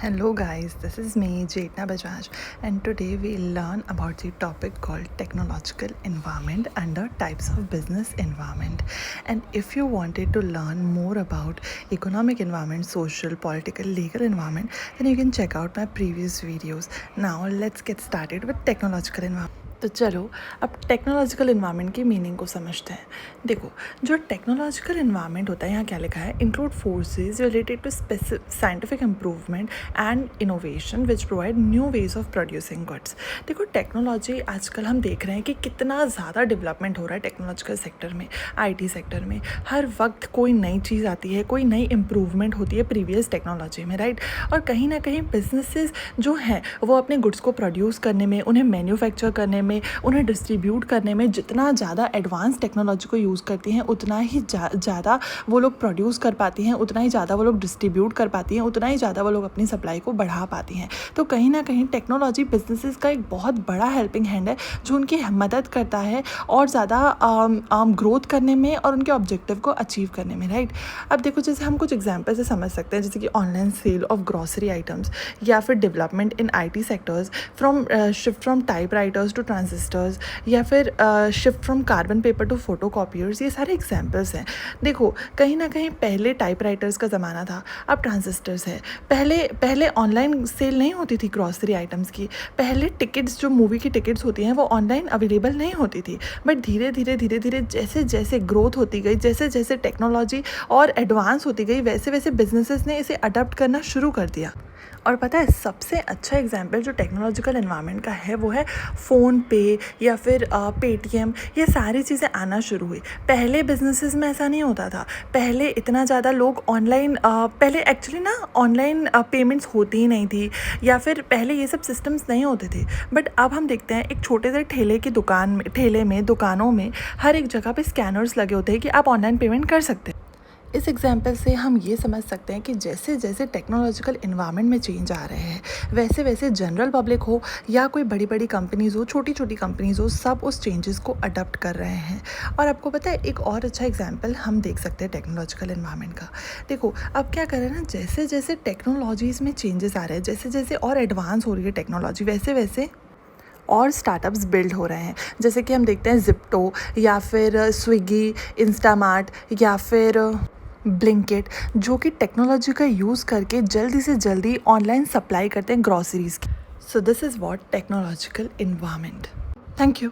Hello guys, this is me Jetna Bajaj and today we'll learn about the topic called technological environment and the types of business environment. And if you wanted to learn more about economic environment, social, political, legal environment, then you can check out my previous videos. Now let's get started with technological environment. तो चलो अब technological environment की meaning को समझते हैं। देखो, जो technological environment होता है यहाँ क्या लिखा है, include forces related to scientific improvement and innovation which provide new ways of producing goods. देखो, टेक्नोलॉजी आजकल हम देख रहे हैं कि कितना ज़्यादा डेवलपमेंट हो रहा है टेक्नोलॉजिकल सेक्टर में, आईटी सेक्टर में। हर वक्त कोई नई चीज़ आती है, कोई नई इम्प्रूवमेंट होती है प्रीवियस टेक्नोलॉजी में, राइट। और कहीं ना कहीं बिजनेसेस जो हैं वो अपने गुड्स को प्रोड्यूस करने में, उन्हें मैन्युफैक्चर करने में, उन्हें डिस्ट्रीब्यूट करने में जितना ज़्यादा एडवांस टेक्नोलॉजी को यूज़ करती हैं उतना ही ज़्यादा वो लोग प्रोड्यूस कर पाती हैं, उतना ही ज़्यादा वो लोग डिस्ट्रीब्यूट कर पाती हैं, उतना ही ज़्यादा वो लोग अपनी सप्लाई को बढ़ा पाती हैं। तो कहीं ना कहीं टेक्नोलॉजी बिजनेसेस का एक बहुत बड़ा हेल्पिंग हैंड है जो उनकी मदद करता है और ज़्यादा ग्रोथ करने में और उनके ऑब्जेक्टिव को अचीव करने में, राइट। अब देखो, जैसे हम कुछ एग्जाम्पल से समझ सकते हैं, जैसे कि online sale of grocery items या फिर development in IT sectors, shift from typewriters to transistors, या फिर shift from carbon paper to photocopiers. ये सारे एग्जांपल्स हैं। देखो, कहीं ना कहीं पहले टाइप राइटर्स का ज़माना था, अब ट्रांजिस्टर्स है। पहले ऑनलाइन सेल नहीं होती थी ग्रॉसरी आइटम्स की। पहले टिकट्स, जो मूवी की टिकट्स होती हैं, वो ऑनलाइन अवेलेबल नहीं होती थी। बट धीरे धीरे जैसे जैसे ग्रोथ होती गई, जैसे जैसे टेक्नोलॉजी और एडवांस होती गई, वैसे वैसे बिजनेसेस ने इसे अडॉप्ट करना शुरू कर दिया। और पता है, सबसे अच्छा एग्जाम्पल जो टेक्नोलॉजिकल एनवायरनमेंट का है वो है फ़ोन पे या फिर पेटीएम। ये सारी चीज़ें आना शुरू हुई। पहले बिजनेसेस में ऐसा नहीं होता था। पहले इतना ज़्यादा लोग ऑनलाइन, पहले एक्चुअली ना ऑनलाइन पेमेंट्स होती ही नहीं थी, या फिर पहले ये सब सिस्टम्स नहीं होते थे। बट अब हम देखते हैं एक छोटे से ठेले में दुकानों में हर एक जगह पे स्कैनर्स लगे होते हैं कि आप ऑनलाइन पेमेंट कर सकते हैं। इस एग्जाम्पल से हम ये समझ सकते हैं कि जैसे जैसे टेक्नोलॉजिकल इन्वायरमेंट में चेंज आ रहे हैं, वैसे वैसे जनरल पब्लिक हो या कोई बड़ी बड़ी कंपनीज़ हो, छोटी छोटी कंपनीज़ हो, सब उस चेंजेस को अडॉप्ट कर रहे हैं। और आपको पता है, एक और अच्छा एग्जाम्पल हम देख सकते हैं टेक्नोलॉजिकल इन्वायरमेंट का। देखो, अब क्या कर रहे हैं ना, जैसे जैसे टेक्नोलॉजीज़ में चेंजेस आ रहे हैं, जैसे जैसे और एडवांस हो रही है टेक्नोलॉजी, वैसे वैसे और स्टार्टअप्स बिल्ड हो रहे हैं। जैसे कि हम देखते हैं ज़िप्टो या फिर स्विगी, इंस्टामार्ट या फिर ब्लिंकिट, जो कि टेक्नोलॉजी का यूज़ करके जल्दी से जल्दी ऑनलाइन सप्लाई करते हैं ग्रॉसरीज़ की। So this is what technological environment. Thank you.